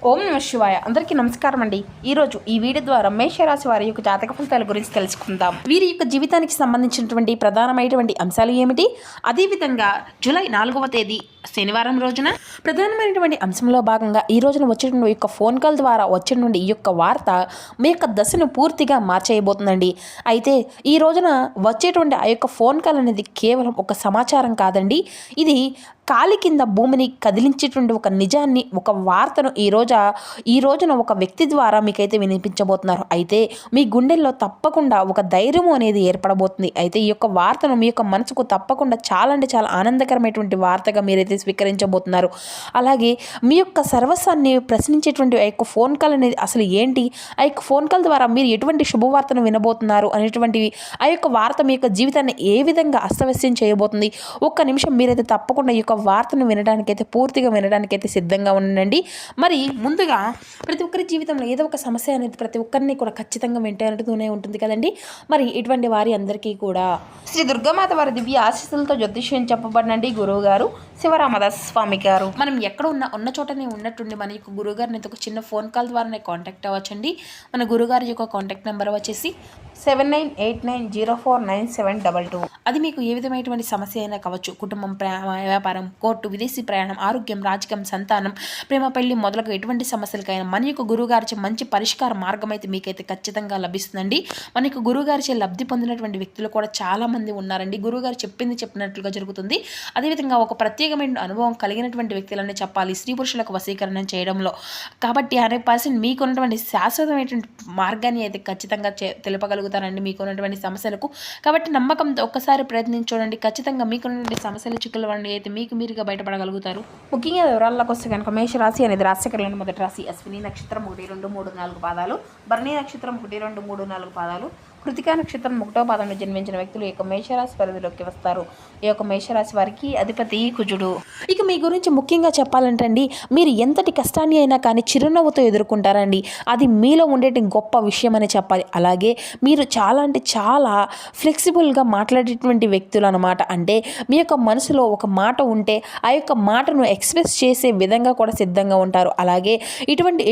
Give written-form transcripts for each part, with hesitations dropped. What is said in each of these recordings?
ఓం నమ శివాయ. అందరికీ నమస్కారం అండి. ఈరోజు ఈ వీడియో ద్వారా మేషరాశి వారి యొక్క జాతక ఫలితాల గురించి తెలుసుకుందాం. వీరి యొక్క జీవితానికి సంబంధించినటువంటి ప్రధానమైనటువంటి అంశాలు ఏమిటి, అదేవిధంగా జూలై 4వ తేదీ శనివారం రోజున ప్రధానమైనటువంటి అంశంలో భాగంగా ఈ రోజున వచ్చేటువంటి యొక్క ఫోన్ కాల్ ద్వారా వచ్చేటువంటి ఈ యొక్క వార్త మీ యొక్క దశను పూర్తిగా మార్చేయబోతుందండి. అయితే ఈ రోజున వచ్చేటువంటి ఆ యొక్క ఫోన్ కాల్ అనేది కేవలం ఒక సమాచారం కాదండి, ఇది కాలి కింద భూమిని కదిలించేటువంటి ఒక నిజాన్ని, ఒక వార్తను ఈ రోజున ఒక వ్యక్తి ద్వారా మీకైతే వినిపించబోతున్నారు. అయితే మీ గుండెల్లో తప్పకుండా ఒక ధైర్యము అనేది ఏర్పడబోతుంది. అయితే ఈ యొక్క వార్తను మీ యొక్క మనసుకు తప్పకుండా చాలా అంటే చాలా ఆనందకరమైనటువంటి వార్తగా మీరైతే స్వీకరించబోతున్నారు. అలాగే మీ యొక్క సర్వస్వాన్ని ప్రశ్నించేటువంటి ఆ యొక్క ఫోన్ కాల్ అనేది అసలు ఏంటి, ఆ యొక్క ఫోన్ కాల్ ద్వారా మీరు ఎటువంటి శుభవార్తను వినబోతున్నారు అనేటువంటివి, ఆ యొక్క వార్త మీ యొక్క జీవితాన్ని ఏ విధంగా అస్తవ్యస్తం చేయబోతుంది, ఒక్క నిమిషం మీరైతే తప్పకుండా ఈ యొక్క వార్తను వినడానికైతే పూర్తిగా వినడానికైతే సిద్ధంగా ఉండండి. మరి ముందుగా ప్రతి ఒక్కరి జీవితంలో ఏదో ఒక సమస్య అనేది ప్రతి ఒక్కరిని కూడా ఖచ్చితంగా వెంటాడుతూనే ఉంటుంది కదండి. మరి ఇటువంటి వారి అందరికీ కూడా శ్రీ దుర్గామాత వారి దివ్య ఆశీస్సులతో జ్యోతిష్యం చెప్పబడినండి గురువు గారు శివరామదాస్ స్వామి గారు. మనం ఎక్కడ ఉన్న చోటనే ఉన్నట్టుండి మన యొక్క గురువుగారిని ఒక చిన్న ఫోన్ కాల్ ద్వారానే కాంటాక్ట్ అవ్వచ్చండి. మన గురుగారి యొక్క కాంటాక్ట్ నెంబర్ వచ్చేసి 7989049722. అది మీకు ఏ విధమైనటువంటి సమస్య అయినా కావచ్చు, కుటుంబం, వ్యాపారం, కోర్టు, విదేశీ ప్రయాణం, ఆరోగ్యం, రాజకీయం, సంతానం, ప్రేమ, పెళ్లి మొదలగు ఎటువంటి సమస్యలకైనా మన యొక్క గురువుగారిచే మంచి పరిష్కార మార్గం అయితే మీకైతే ఖచ్చితంగా లభిస్తుందండి. మన యొక్క గురువుగారిచే లబ్ధి పొందినటువంటి వ్యక్తులు కూడా చాలా మంది ఉన్నారండి. గురువుగారు చెప్పినట్లుగా జరుగుతుంది. అదేవిధంగా ఒక ప్రత్యేకమైన అనుభవం కలిగినటువంటి వ్యక్తులనే చెప్పాలి స్త్రీ పురుషులకు వశీకరణం చేయడంలో. కాబట్టి 100% మీకున్నటువంటి శాశ్వతమైనటువంటి మార్గాన్ని అయితే ఖచ్చితంగా తెలుపగలుగుతారండి మీకున్నటువంటి సమస్యలకు. కాబట్టి నమ్మకంతో ఒక్కసారి ప్రయత్నించండి, ఖచ్చితంగా మీకున్నటువంటి సమస్యల చిక్కుల వంటి అయితే మీకు మీరుగా బయటపడగలుగుతారు. ముఖ్యంగా వివరాల్లోకి వస్తే కనుక మేషరాశి అనేది రాశికరణ మొదటి రాశి. అశ్విని నక్షత్రం 1, 2, 3, 4 పాదాలు, భరణి నక్షత్రం 1, 2, 3, 4 పాదాలు, కృతికా నక్షత్రం 1వ పాదంలో జన్మించిన వ్యక్తులు ఈ యొక్క మేషరాశి పరిధిలోకి వస్తారు. ఈ యొక్క మేషరాశి వారికి అధిపతి కుజుడు. ఇక మీ గురించి ముఖ్యంగా చెప్పాలంటే అండి, మీరు ఎంతటి కష్టాన్ని అయినా కానీ చిరునవ్వుతో ఎదుర్కొంటారండి. అది మీలో ఉండేటి గొప్ప విషయం అని చెప్పాలి. అలాగే మీరు చాలా అంటే చాలా ఫ్లెక్సిబుల్గా మాట్లాడేటువంటి వ్యక్తులు అనమాట. అంటే మీ యొక్క మనసులో ఒక మాట ఉంటే ఆ యొక్క మాటను ఎక్స్ప్రెస్ చేసే విధంగా కూడా సిద్ధంగా ఉంటారు. అలాగే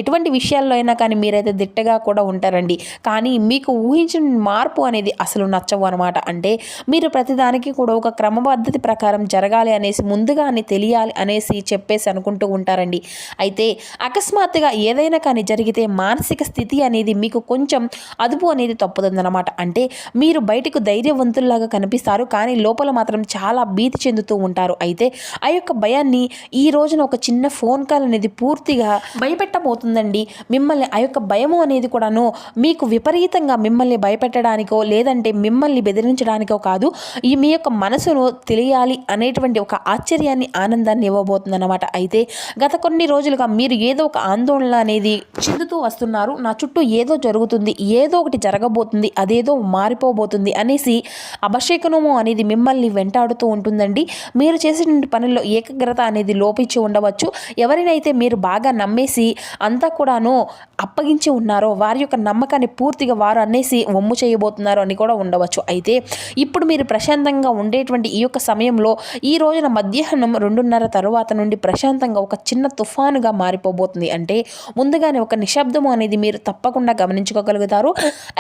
ఎటువంటి విషయాల్లో అయినా కానీ మీరైతే దిట్టగా కూడా ఉంటారండి. కానీ మీకు ఊహించిన మార్పు అనేది అసలు నచ్చవు అనమాట. అంటే మీరు ప్రతిదానికి కూడా ఒక క్రమపద్ధతి ప్రకారం జరగాలి అనేసి, ముందుగానే తెలియాలి అనేసి చెప్పేసి అనుకుంటూ ఉంటారండి. అయితే అకస్మాత్తుగా ఏదైనా కానీ జరిగితే మానసిక స్థితి అనేది మీకు కొంచెం అదుపు అనేది తప్పుతుందన్నమాట. అంటే మీరు బయటకు ధైర్యవంతుల్లాగా కనిపిస్తారు, కానీ లోపల మాత్రం చాలా భీతి చెందుతూ ఉంటారు. అయితే ఆ యొక్క భయాన్ని ఈ రోజున ఒక చిన్న ఫోన్ కాల్ అనేది పూర్తిగా భయపెట్టబోతుందండి మిమ్మల్ని. ఆ యొక్క భయము అనేది కూడాను మీకు విపరీతంగా మిమ్మల్ని భయపెట్టడానికో లేదంటే మిమ్మల్ని బెదిరించడానికో కాదు, ఈ మీ యొక్క మనసును తెలియాలి అనేటువంటి ఒక ఆశ్చర్యాన్ని, ఆనందాన్ని ఇవ్వబోతుంది అనమాట. అయితే గత కొన్ని రోజులుగా మీరు ఏదో ఒక ఆందోళన అనేది చెందుతూ వస్తున్నారు. నా చుట్టూ ఏదో జరుగుతుంది, ఏదో ఒకటి జరగబోతుంది, అదేదో మారిపోబోతుంది అనేసి అపశకునము అనేది మిమ్మల్ని వెంటాడుతూ ఉంటుందండి. మీరు చేసేటువంటి పనుల్లో ఏకాగ్రత అనేది లోపించి ఉండవచ్చు. ఎవరినైతే మీరు బాగా నమ్మేసి అంతా కూడాను అప్పగించి ఉన్నారో వారి యొక్క నమ్మకాన్ని పూర్తిగా వారు అనేసి వమ్ము చేయబోతున్నారు అని కూడా ఉండవచ్చు. అయితే ఇప్పుడు మీరు ప్రశాంతంగా ఉండేటువంటి ఈ యొక్క సమయంలో ఈ రోజున మధ్యాహ్నం 2:30 తరువాత నుండి ప్రశాంతంగా ఒక చిన్న తుఫానుగా మారిపోబోతుంది. అంటే ముందుగానే ఒక నిశ్శబ్దము అనేది మీరు తప్పకుండా గమనించుకోగలుగుతారు.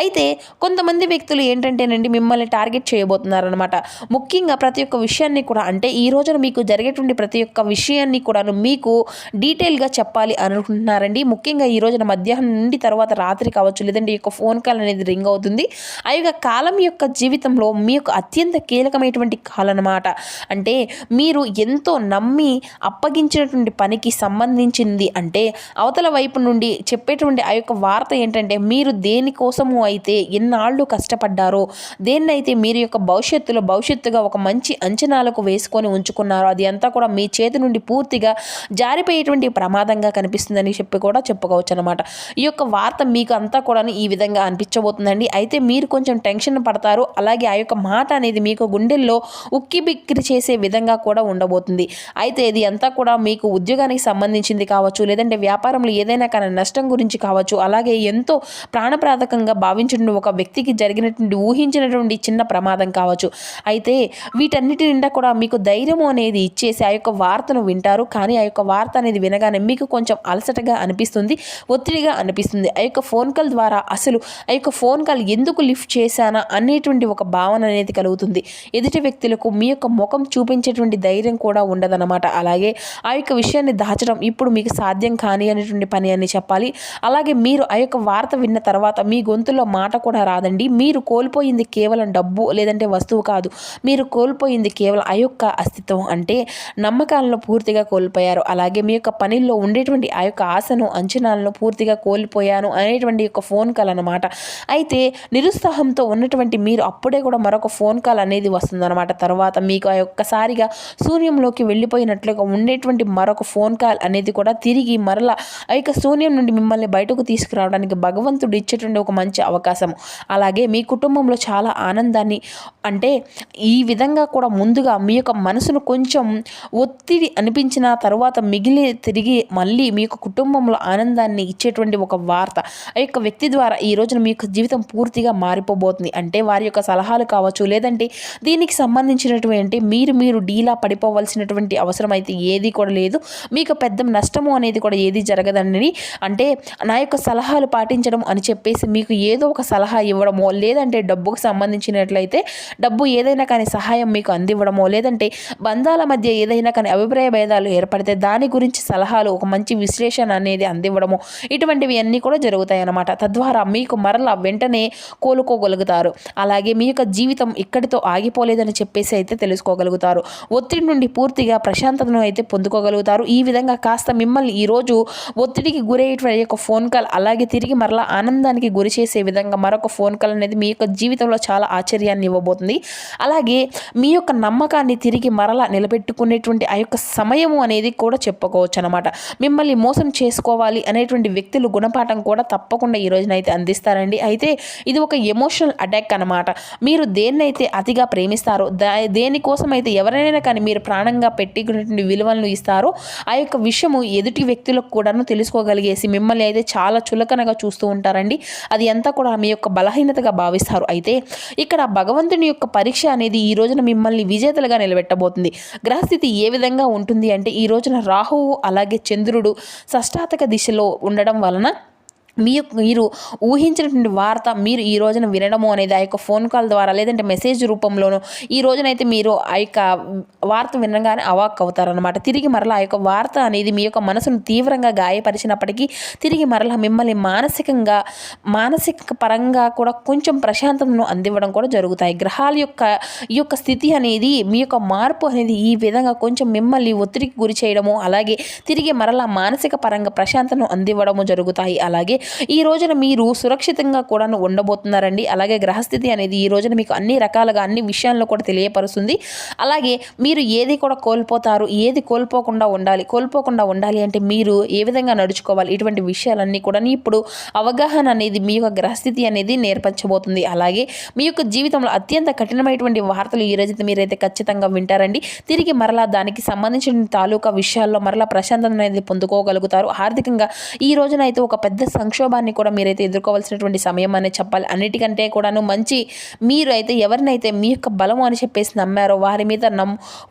అయితే కొంతమంది వ్యక్తులు ఏంటంటేనండి మిమ్మల్ని టార్గెట్ చేయబోతున్నారనమాట. ముఖ్యంగా ప్రతి ఒక్క విషయాన్ని కూడా, అంటే ఈ రోజున మీకు జరిగేటువంటి ప్రతి ఒక్క విషయాన్ని కూడా మీకు డీటెయిల్గా చెప్పాలి అనుకుంటున్నారండి. ముఖ్యంగా ఈ రోజున మధ్యాహ్నం నుండి తర్వాత రాత్రి కావచ్చు, లేదంటే ఈ యొక్క ఫోన్ కాల్ అనేది రింగ్ అవుతుంది. ఆ యొక్క కాలం యొక్క జీవితంలో మీ యొక్క అత్యంత కీలకమైనటువంటి కాలం అన్నమాట. అంటే మీరు ఎంతో నమ్మి అప్పగించినటువంటి పనికి సంబంధించింది. అంటే అవతల వైపు నుండి చెప్పేటువంటి ఆ యొక్క వార్త ఏంటంటే మీరు దేనికోసము అయితే ఎన్నాళ్ళు కష్టపడ్డారో, దేన్నైతే మీరు యొక్క భవిష్యత్తుగా ఒక మంచి అంచనాలకు వేసుకొని ఉంచుకున్నారో అది అంతా కూడా మీ చేతి నుండి పూర్తిగా జారిపోయేటువంటి ప్రమాదంగా కనిపిస్తుందని చెప్పి కూడా చెప్పుకోవచ్చు అనమాట. ఈ యొక్క వార్త మీకు అంతా కూడా ఈ విధంగా అనిపించబోతుందండి. అయితే మీరు కొంచెం టెన్షన్ పడతారు. అలాగే ఆ యొక్క మాట అనేది మీకు గుండెల్లో ఉక్కి బిక్కిరి చేసే విధంగా కూడా ఉండబోతుంది. అయితే ఇది అంతా కూడా మీకు ఉద్యోగానికి సంబంధించింది కావచ్చు, లేదంటే వ్యాపారంలో ఏదైనా కానీ నష్టం గురించి కావచ్చు, అలాగే ఎంతో ప్రాణప్రాదకంగా భావించిన ఒక వ్యక్తికి జరిగినటువంటి ఊహించినటువంటి చిన్న ప్రమాదం కావచ్చు. అయితే వీటన్నిటి నిండా కూడా మీకు ధైర్యం అనేది ఇచ్చేసి ఆ యొక్క వార్తను వింటారు. కానీ ఆ యొక్క వార్త అనేది వినగానే మీకు కొంచెం అలసటగా అనిపిస్తుంది, ఒత్తిడిగా అనిపిస్తుంది. ఆ యొక్క ఫోన్ కాల్ ద్వారా అసలు ఆ యొక్క ఫోన్ కాల్ ఎందుకు లిఫ్ట్ చేశానా అనేటువంటి ఒక భావన అనేది కలుగుతుంది. ఎదుటి వ్యక్తులకు మీ యొక్క ముఖం చూపించేటువంటి ధైర్యం కూడా ఉండదన్నమాట. అలాగే ఆ యొక్క విషయాన్ని దాచడం ఇప్పుడు మీకు సాధ్యం కాని అనేటువంటి పని అని చెప్పాలి. అలాగే మీరు ఆ యొక్క వార్త విన్న తర్వాత మీ గొంతులో మాట కూడా రాదండి. మీరు కోల్పోయింది కేవలం డబ్బు లేదంటే వస్తువు కాదు. మీరు కోల్పోయింది కేవలం ఆ యొక్క అస్తిత్వం, అంటే నమ్మకాలను పూర్తిగా కోల్పోయారు. అలాగే మీ యొక్క పనిలో ఉండేటువంటి ఆ యొక్క ఆశను, అంచనాలను పూర్తిగా కోల్పోయాను అనేటువంటి యొక్క ఫోన్ కాల్ అన్నమాట. అయితే నిరుత్సాహంతో ఉన్నటువంటి మీరు అప్పుడే కూడా మరొక ఫోన్ కాల్ అనేది వస్తుందన్నమాట. తర్వాత మీకు ఆ ఒక్కసారిగా శూన్యంలోకి వెళ్ళిపోయినట్లుగా ఉండేటువంటి మరొక ఫోన్ కాల్ అనేది కూడా తిరిగి మరలా ఆ యొక్క శూన్యం నుండి మిమ్మల్ని బయటకు తీసుకురావడానికి భగవంతుడు ఇచ్చేటువంటి ఒక మంచి అవకాశం. అలాగే మీ కుటుంబంలో చాలా ఆనందాన్ని, అంటే ఈ విధంగా కూడా ముందుగా మీ యొక్క మనసును కొంచెం ఒత్తిడి అనిపించిన తర్వాత తిరిగి మళ్ళీ మీ యొక్క కుటుంబంలో ఆనందాన్ని ఇచ్చేటువంటి ఒక వార్త ఆ యొక్క వ్యక్తి ద్వారా ఈ రోజున మీ యొక్క జీవితం పూర్తిగా మారిపోబోతుంది. అంటే వారి యొక్క సలహాలు కావచ్చు, లేదంటే దీనికి సంబంధించినటువంటి మీరు డీలా పడిపోవలసినటువంటి అవసరం అయితే ఏది కూడా లేదు. మీకు పెద్ద నష్టము అనేది కూడా ఏది జరగదండి. అంటే నా యొక్క సలహాలు పాటించడం అని చెప్పేసి మీకు ఏదో ఒక సలహా ఇవ్వడమో, లేదంటే డబ్బుకు సంబంధించినట్లయితే డబ్బు ఏదైనా కానీ సహాయం మీకు అందివ్వడమో, లేదంటే బంధాల మధ్య ఏదైనా కానీ అభిప్రాయ భేదాలు ఏర్పడితే దాని గురించి సలహాలు, ఒక మంచి విశ్లేషణ అనేది అందివ్వడము, ఇటువంటివి అన్నీ కూడా జరుగుతాయి అన్నమాట. తద్వారా మీకు మరలా వెంటనే కోలుకోగలుగుతారు. అలాగే మీ యొక్క జీవితం ఇక్కడితో ఆగిపోలేదని చెప్పేసి అయితే తెలుసుకోగలుగుతారు. ఒత్తిడి నుండి పూర్తిగా ప్రశాంతతను అయితే పొందుకోగలుగుతారు. ఈ విధంగా కాస్త మిమ్మల్ని ఈరోజు ఒత్తిడికి గురయ్యేటువంటి యొక్క ఫోన్ కాల్, అలాగే తిరిగి మరలా ఆనందానికి గురి చేసే విధంగా మరొక ఫోన్ కాల్ అనేది మీ యొక్క జీవితంలో చాలా ఆశ్చర్యాన్ని ఇవ్వబోతుంది. అలాగే మీ యొక్క నమ్మకాన్ని తిరిగి మరలా నిలబెట్టుకునేటువంటి ఆ యొక్క సమయము అనేది కూడా చెప్పుకోవచ్చు అనమాట. మిమ్మల్ని మోసం చేసుకోవాలి అనేటువంటి వ్యక్తులు గుణపాఠం కూడా తప్పకుండా ఈ రోజునైతే అందిస్తారండి. అయితే ఇది ఒక ఎమోషనల్ అటాక్ అనమాట. మీరు దేన్నైతే అతిగా ప్రేమిస్తారో, దేనికోసం అయితే ఎవరైనా కానీ మీరు ప్రాణంగా పెట్టుకునేటువంటి విలువలను ఇస్తారో ఆ యొక్క విషయము ఎదుటి వ్యక్తులకు కూడాను తెలుసుకోగలిగేసి మిమ్మల్ని అయితే చాలా చులకనగా చూస్తూ ఉంటారండి. అది అంతా కూడా మీ యొక్క బలహీనతగా భావిస్తారు. అయితే ఇక్కడ భగవంతుని యొక్క పరీక్ష అనేది ఈ రోజున మిమ్మల్ని విజేతలుగా నిలబెట్టబోతుంది. గ్రహస్థితి ఏ విధంగా ఉంటుంది అంటే ఈ రోజున రాహువు అలాగే చంద్రుడు షష్టాతక దిశలో ఉండడం వలన మీరు ఊహించినటువంటి వార్త మీరు ఈ రోజున వినడము అనేది ఆ యొక్క ఫోన్ కాల్ ద్వారా, లేదంటే మెసేజ్ రూపంలోనూ ఈ రోజునైతే మీరు ఆ యొక్క వార్త వినగానే అవాక్ అవుతారనమాట. తిరిగి మరలా ఆ యొక్క వార్త అనేది మీ యొక్క మనసును తీవ్రంగా గాయపరిచినప్పటికీ తిరిగి మరలా మిమ్మల్ని మానసిక పరంగా కూడా కొంచెం ప్రశాంతతను అందివ్వడం కూడా జరుగుతాయి. గ్రహాల యొక్క ఈ యొక్క స్థితి అనేది, మీ యొక్క మార్పు అనేది ఈ విధంగా కొంచెం మిమ్మల్ని ఒత్తిడికి గురి చేయడము, అలాగే తిరిగి మరలా మానసిక పరంగా ప్రశాంతతను అందివ్వడము జరుగుతాయి. అలాగే ఈ రోజున మీరు సురక్షితంగా కూడా ఉండబోతున్నారండి. అలాగే గ్రహస్థితి అనేది ఈ రోజున మీకు అన్ని రకాలుగా అన్ని విషయాల్లో కూడా తెలియపరుస్తుంది. అలాగే మీరు ఏది కూడా కోల్పోతారు, ఏది కోల్పోకుండా ఉండాలి అంటే మీరు ఏ విధంగా నడుచుకోవాలి, ఇటువంటి విషయాలన్నీ కూడా ఇప్పుడు అవగాహన అనేది మీ యొక్క గ్రహస్థితి అనేది నేర్పించబోతుంది. అలాగే మీ యొక్క జీవితంలో అత్యంత కఠినమైనటువంటి వార్తలు ఈ రోజు మీరైతే ఖచ్చితంగా వింటారండి. తిరిగి మరలా దానికి సంబంధించిన తాలూకా విషయాల్లో మరలా ప్రశాంతత అనేది పొందుకోగలుగుతారు. ఆర్థికంగా ఈ రోజున అయితే ఒక పెద్ద సంక్షోభాన్ని కూడా మీరైతే ఎదుర్కోవాల్సినటువంటి సమయం అనే చెప్పాలి. అన్నిటికంటే కూడాను మీరు అయితే ఎవరినైతే మీ యొక్క బలము అని చెప్పేసి నమ్మారో వారి మీద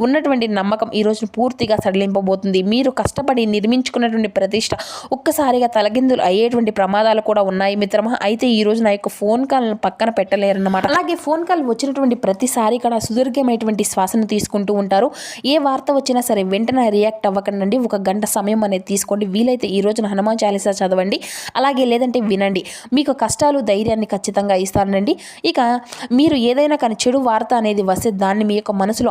ఉన్నటువంటి నమ్మకం ఈ రోజు పూర్తిగా సడలింపబోతుంది. మీరు కష్టపడి నిర్మించుకున్నటువంటి ప్రతిష్ట ఒక్కసారిగా తలకిందులు అయ్యేటువంటి ప్రమాదాలు కూడా ఉన్నాయి మిత్రమా. అయితే ఈ రోజు నా యొక్క ఫోన్ కాల్ పక్కన పెట్టలేరన్నమాట. అలాగే ఫోన్ కాల్ వచ్చినటువంటి ప్రతిసారి కూడా సుదీర్ఘమైనటువంటి శ్వాసను తీసుకుంటూ ఉంటారు. ఏ వార్త వచ్చినా సరే వెంటనే రియాక్ట్ అవ్వకండి. ఒక గంట సమయం అనేది తీసుకోండి. వీలైతే ఈ రోజున హనుమాన్ చాలీసా చదవండి. అలాగే లేదంటే వినండి. మీకు కష్టాలు ధైర్యాన్ని ఖచ్చితంగా ఇస్తానండి. ఇక మీరు ఏదైనా కానీ చెడు వార్త అనేది వస్తే దాన్ని మీ యొక్క మనసులో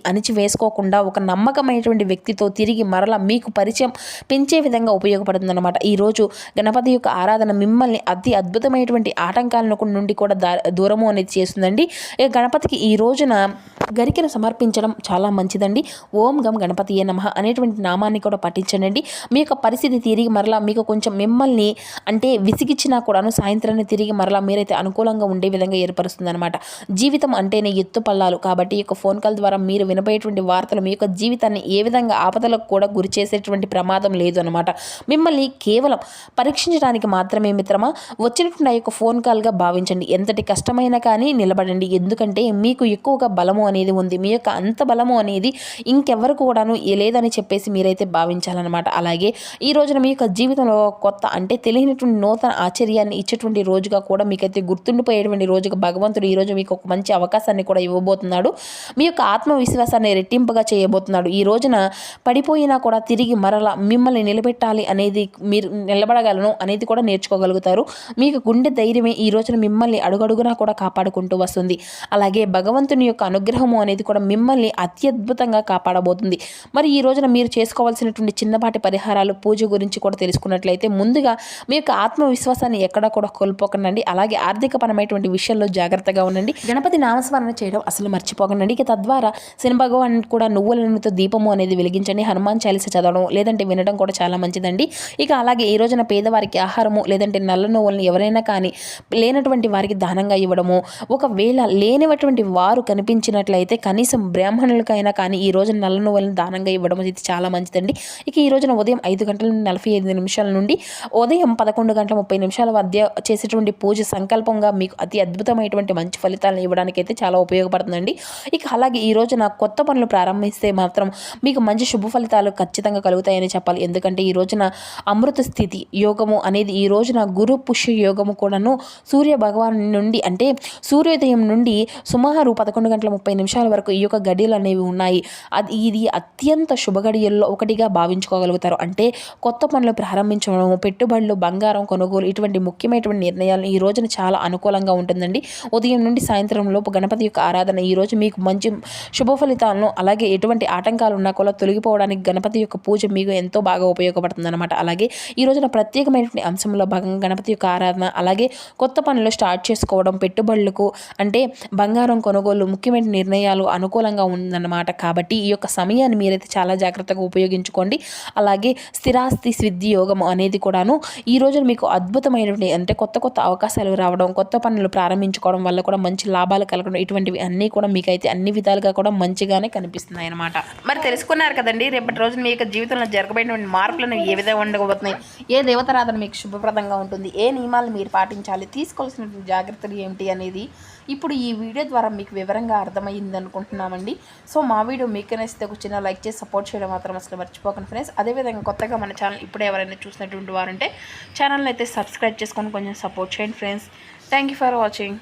అణిచివేసుకోకుండా ఒక నమ్మకమైనటువంటి వ్యక్తితో తిరిగి మరలా మీకు పరిచయం పెంచే విధంగా ఉపయోగపడుతుంది అనమాట. ఈరోజు గణపతి యొక్క ఆరాధన మిమ్మల్ని అతి అద్భుతమైనటువంటి ఆటంకాల నుండి కూడా దూరము అనేది చేస్తుందండి. ఇక గణపతికి ఈ రోజున గరికెను సమర్పించడం చాలా మంచిదండి. ఓం గం గణపతియే నమః అనేటువంటి నామాన్ని కూడా పఠించండి. మీ యొక్క పరిస్థితి తిరిగి మరలా మీకు కొంచెం మిమ్మల్ని అంటే విసిగిచ్చినా కూడాను సాయంత్రాన్ని తిరిగి మరలా మీరైతే అనుకూలంగా ఉండే విధంగా ఏర్పరుస్తుందన్నమాట. జీవితం అంటేనే ఎత్తు పల్లాలు కాబట్టి ఈ యొక్క ఫోన్ కాల్ ద్వారా మీరు వినబోయేటువంటి వార్తలు మీ యొక్క జీవితాన్ని ఏ విధంగా ఆపదలకు కూడా గురి చేసేటువంటి ప్రమాదం లేదు అనమాట. మిమ్మల్ని కేవలం పరీక్షించడానికి మాత్రమే మిత్రమా వచ్చినటువంటి ఆ యొక్క ఫోన్ కాల్గా భావించండి. ఎంతటి కష్టమైనా కానీ నిలబడండి. ఎందుకంటే మీకు ఎక్కువగా బలము అనేది ఉంది. మీ యొక్క అంత బలము అనేది ఇంకెవరు కూడాను లేదని చెప్పేసి మీరైతే భావించాలన్నమాట. అలాగే ఈ రోజున మీ యొక్క జీవితంలో కొత్త అంటే తెలియనటువంటి నూతన ఆశ్చర్యాన్ని ఇచ్చేటువంటి రోజుగా కూడా మీకైతే గుర్తుండిపోయేటువంటి రోజుగా భగవంతుడు ఈరోజు మీకు ఒక మంచి అవకాశాన్ని కూడా ఇవ్వబోతున్నాడు. మీ యొక్క ఆత్మవిశ్వాసాన్ని రెట్టింపుగా చేయబోతున్నాడు. ఈ రోజున పడిపోయినా కూడా తిరిగి మరలా మిమ్మల్ని నిలబెట్టాలి అనేది మీరు నిలబడగలను అనేది కూడా నేర్చుకోగలుగుతారు. మీకు గుండె ధైర్యమే ఈ రోజున మిమ్మల్ని అడుగడుగునా కూడా కాపాడుకుంటూ వస్తుంది. అలాగే భగవంతుని యొక్క అనుగ్రహము అనేది కూడా మిమ్మల్ని అత్యద్భుతంగా కాపాడబోతుంది. మరి ఈ రోజున మీరు చేసుకోవాల్సినటువంటి చిన్నపాటి పరిహారాలు పూజ గురించి కూడా తెలుసుకున్నట్లయితే ముందుగా మీ యొక్క ఆత్మవిశ్వాసాన్ని ఎక్కడా కూడా కోల్పోకండి. అలాగే ఆర్థికపరమైనటువంటి విషయాల్లో జాగ్రత్తగా ఉండండి. గణపతి నామస్మరణ చేయడం అసలు మర్చిపోకండి. ఇక తద్వారా శని భగవాన్ కూడా నువ్వుల నూనెతో దీపము అనేది వెలిగించండి. హనుమాన్ చాలీస చదవడం లేదంటే వినడం కూడా చాలా మంచిదండి. ఇక అలాగే ఈ రోజున పేదవారికి ఆహారము లేదంటే నల్ల నువ్వులను ఎవరైనా కానీ లేనటువంటి వారికి దానంగా ఇవ్వడము, ఒకవేళ లేనిటువంటి వారు కనిపించినట్లయితే కనీసం బ్రాహ్మణులకైనా కానీ ఈ రోజున నల్ల నువ్వులను దానంగా ఇవ్వడం ఇది చాలా మంచిదండి. ఇక ఈ రోజున ఉదయం 5:45 నుండి ఉదయం 11:30 మధ్య చేసేటువంటి పూజ సంకల్పంగా మీకు అతి అద్భుతమైనటువంటి మంచి ఫలితాలను ఇవ్వడానికైతే చాలా ఉపయోగపడుతుందండి. ఇక అలాగే ఈ రోజున కొత్త పనులు ప్రారంభిస్తే మాత్రం మీకు మంచి శుభ ఫలితాలు ఖచ్చితంగా కలుగుతాయని చెప్పాలి. ఎందుకంటే ఈ రోజున అమృత స్థితి యోగము అనేది ఈ రోజున గురు పుష్య యోగము కూడాను సూర్య భగవాన్ నుండి అంటే సూర్యోదయం నుండి సుమారు 11:30 వరకు ఈ యొక్క గడియలు అనేవి ఉన్నాయి. ఇది అత్యంత శుభ గడియల్లో ఒకటిగా భావించుకోగలుగుతారు. అంటే కొత్త పనులు ప్రారంభించడం, పెట్టుబడులు, బంగారం కొనుగోలు ఇటువంటి ముఖ్యమైనటువంటి నిర్ణయాలు ఈ రోజున చాలా అనుకూలంగా ఉంటుందండి. ఉదయం నుండి సాయంత్రం లోపు గణపతి యొక్క ఆరాధన ఈ రోజు మీకు మంచి శుభ ఫలితాలను అలాగే ఎటువంటి ఆటంకాలు ఉన్నా కూడా తొలగిపోవడానికి గణపతి యొక్క పూజ మీకు ఎంతో బాగా ఉపయోగపడుతుంది అనమాట. అలాగే ఈ రోజున ప్రత్యేకమైనటువంటి అంశంలో భాగంగా గణపతి యొక్క ఆరాధన అలాగే కొత్త పనులు స్టార్ట్ చేసుకోవడం, పెట్టుబడులకు అంటే బంగారం కొనుగోలు ముఖ్యమైన నిర్ణయాలు అనుకూలంగా ఉందన్నమాట. కాబట్టి ఈ యొక్క సమయాన్ని మీరైతే చాలా జాగ్రత్తగా ఉపయోగించుకోండి. అలాగే స్థిరాస్తి సిద్ధి యోగం అనేది కూడాను ఈ రోజున మీకు అద్భుతమైనటువంటి అంటే కొత్త అవకాశాలు రావడం, కొత్త పనులు ప్రారంభించుకోవడం వల్ల కూడా మంచి లాభాలు కలగడం ఇటువంటివి అన్నీ కూడా మీకైతే అన్ని విధాలుగా కూడా మంచిగానే కనిపిస్తున్నాయి అన్నమాట. మరి తెలుసుకున్నారు కదండి, రేపటి రోజున మీ యొక్క జీవితంలో జరగబడినటువంటి మార్పులను ఏ విధంగా ఉండబోతున్నాయి, ఏ దేవతారాధన మీకు శుభప్రదంగా ఉంటుంది, ఏ నియమాలు మీరు పాటించాలి, తీసుకోవాల్సినటువంటి జాగ్రత్తలు ఏమిటి అనేది ఇప్పుడు ఈ వీడియో ద్వారా మీకు వివరంగా అర్థమైంది అనుకుంటున్నామండి. సో మా వీడియో మీకు నచ్చితే ఒక చిన్న లైక్ చేసి సపోర్ట్ చేయడం మాత్రం అసలు మర్చిపోకండి ఫ్రెండ్స్. అదేవిధంగా కొత్తగా మన ఛానల్ ఇప్పుడే ఎవరైనా చూసినటువంటి వారంటే ఛానల్ని అయితే సబ్స్క్రైబ్ చేసుకొని కొంచెం సపోర్ట్ చేయండి friends. Thank you for watching.